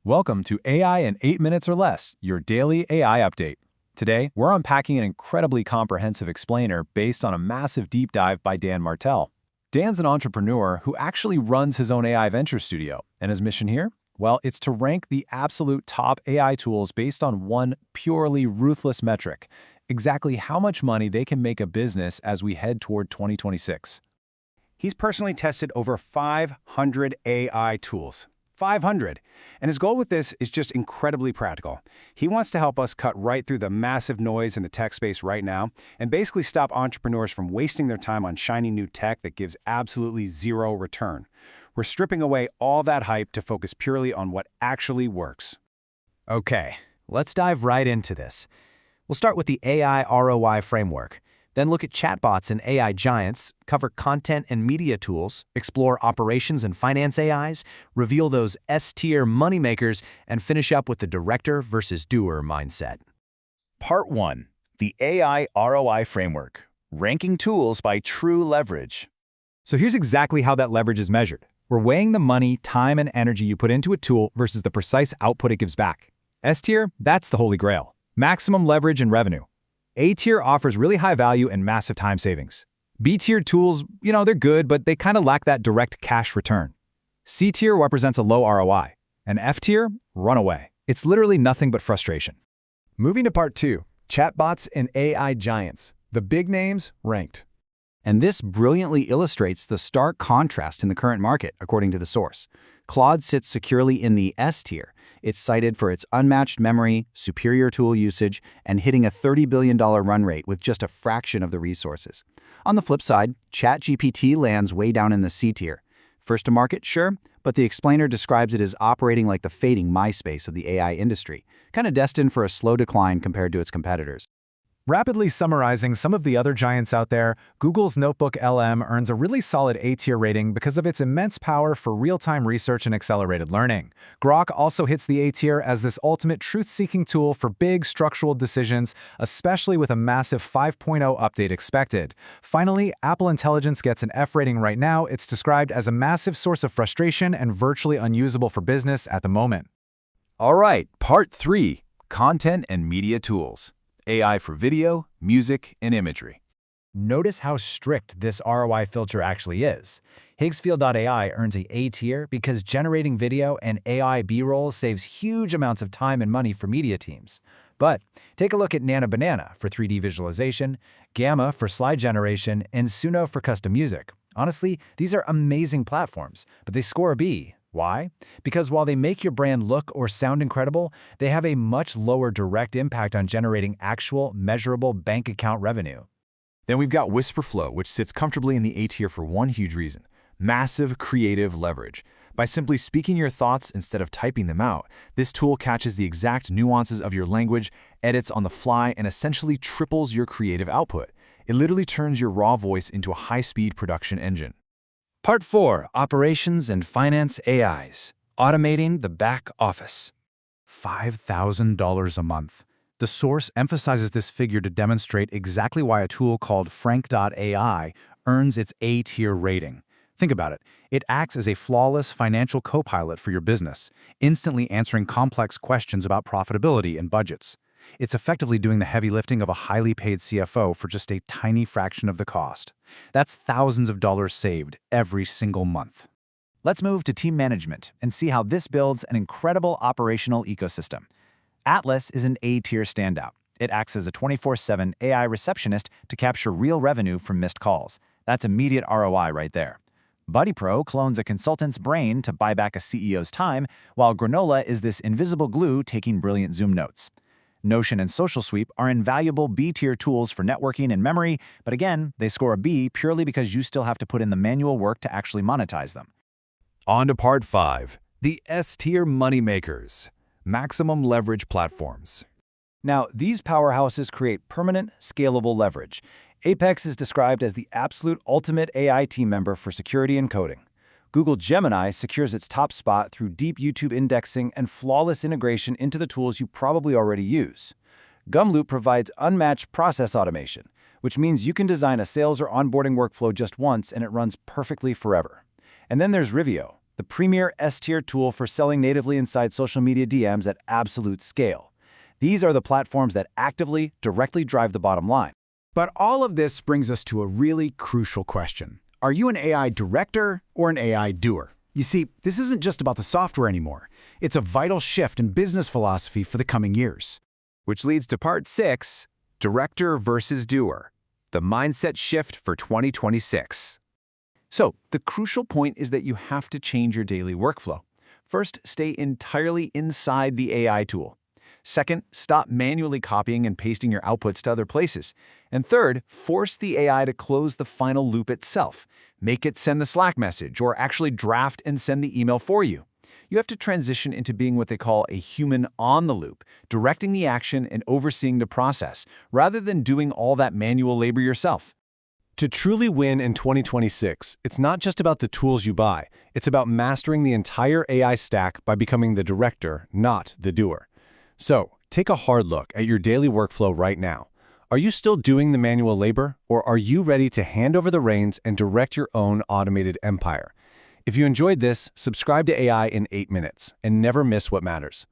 Welcome to AI in 8 minutes or less, your daily AI update. Today, we're unpacking an incredibly comprehensive explainer based on a massive deep dive by Dan Martell. Dan's an entrepreneur who actually runs his own AI venture studio, and his mission here? Well, it's to rank the absolute top AI tools based on one purely ruthless metric: exactly how much money they can make a business as we head toward 2026. He's personally tested over 500 AI tools. 500. And his goal with this is just incredibly practical. He wants to help us cut right through the massive noise in the tech space right now and basically stop entrepreneurs from wasting their time on shiny new tech that gives absolutely zero return. We're stripping away all that hype to focus purely on what actually works. Okay, let's dive right into this. We'll start with the AI ROI framework, then look at chatbots and AI giants, cover content and media tools, explore operations and finance AIs, reveal those S-tier moneymakers, and finish up with the director versus doer mindset. Part 1. The AI ROI Framework. Ranking tools by true leverage. So here's exactly how that leverage is measured. We're weighing the money, time, and energy you put into a tool versus the precise output it gives back. S-tier, that's the holy grail. Maximum leverage and revenue. A-tier offers really high value and massive time savings. B-tier tools, they're good, but they kind of lack that direct cash return. C-tier represents a low ROI. And F-tier, run away. It's literally nothing but frustration. Moving to part 2, chatbots and AI giants. The big names ranked. And this brilliantly illustrates the stark contrast in the current market, according to the source. Claude sits securely in the S-tier. It's cited for its unmatched memory, superior tool usage, and hitting a $30 billion run rate with just a fraction of the resources. On the flip side, ChatGPT lands way down in the C-tier. First to market, sure, but the explainer describes it as operating like the fading MySpace of the AI industry, kind of destined for a slow decline compared to its competitors. Rapidly summarizing some of the other giants out there, Google's Notebook LM earns a really solid A-tier rating because of its immense power for real-time research and accelerated learning. Grok also hits the A-tier as this ultimate truth-seeking tool for big structural decisions, especially with a massive 5.0 update expected. Finally, Apple Intelligence gets an F rating right now. It's described as a massive source of frustration and virtually unusable for business at the moment. All right, Part 3. Content and Media Tools. AI for video, music, and imagery. Notice how strict this ROI filter actually is. Higgsfield.ai earns a A-tier because generating video and AI B-roll saves huge amounts of time and money for media teams. But take a look at Nana Banana for 3D visualization, Gamma for slide generation, and Suno for custom music. Honestly, these are amazing platforms, but they score a B. Why? Because while they make your brand look or sound incredible, they have a much lower direct impact on generating actual, measurable bank account revenue. Then we've got Whisperflow, which sits comfortably in the A-tier for one huge reason: massive creative leverage. By simply speaking your thoughts instead of typing them out, this tool catches the exact nuances of your language, edits on the fly, and essentially triples your creative output. It literally turns your raw voice into a high-speed production engine. Part 4. Operations and Finance AIs. Automating the Back Office. $5,000 a month. The source emphasizes this figure to demonstrate exactly why a tool called Frank.ai earns its A-tier rating. Think about it. It acts as a flawless financial co-pilot for your business, instantly answering complex questions about profitability and budgets. It's effectively doing the heavy lifting of a highly paid CFO for just a tiny fraction of the cost. That's thousands of dollars saved every single month. Let's move to team management and see how this builds an incredible operational ecosystem. Atlas is an A-tier standout. It acts as a 24/7 AI receptionist to capture real revenue from missed calls. That's immediate ROI right there. BuddyPro clones a consultant's brain to buy back a CEO's time, while Granola is this invisible glue taking brilliant Zoom notes. Notion and Social Sweep are invaluable B-tier tools for networking and memory, but again, they score a B purely because you still have to put in the manual work to actually monetize them. On to Part 5. The S-tier moneymakers. Maximum leverage platforms. Now, these powerhouses create permanent, scalable leverage. Apex is described as the absolute ultimate AI team member for security and coding. Google Gemini secures its top spot through deep YouTube indexing and flawless integration into the tools you probably already use. Gumloop provides unmatched process automation, which means you can design a sales or onboarding workflow just once and it runs perfectly forever. And then there's Rivio, the premier S-tier tool for selling natively inside social media DMs at absolute scale. These are the platforms that actively, directly drive the bottom line. But all of this brings us to a really crucial question. Are you an AI director or an AI doer? You see, this isn't just about the software anymore. It's a vital shift in business philosophy for the coming years. Which leads to part 6, Director versus Doer, the mindset shift for 2026. So, the crucial point is that you have to change your daily workflow. First, stay entirely inside the AI tool. Second, stop manually copying and pasting your outputs to other places. And third, force the AI to close the final loop itself. Make it send the Slack message or actually draft and send the email for you. You have to transition into being what they call a human on the loop, directing the action and overseeing the process, rather than doing all that manual labor yourself. To truly win in 2026, it's not just about the tools you buy. It's about mastering the entire AI stack by becoming the director, not the doer. So, take a hard look at your daily workflow right now. Are you still doing the manual labor, or are you ready to hand over the reins and direct your own automated empire? If you enjoyed this, subscribe to AI in 8 minutes and never miss what matters.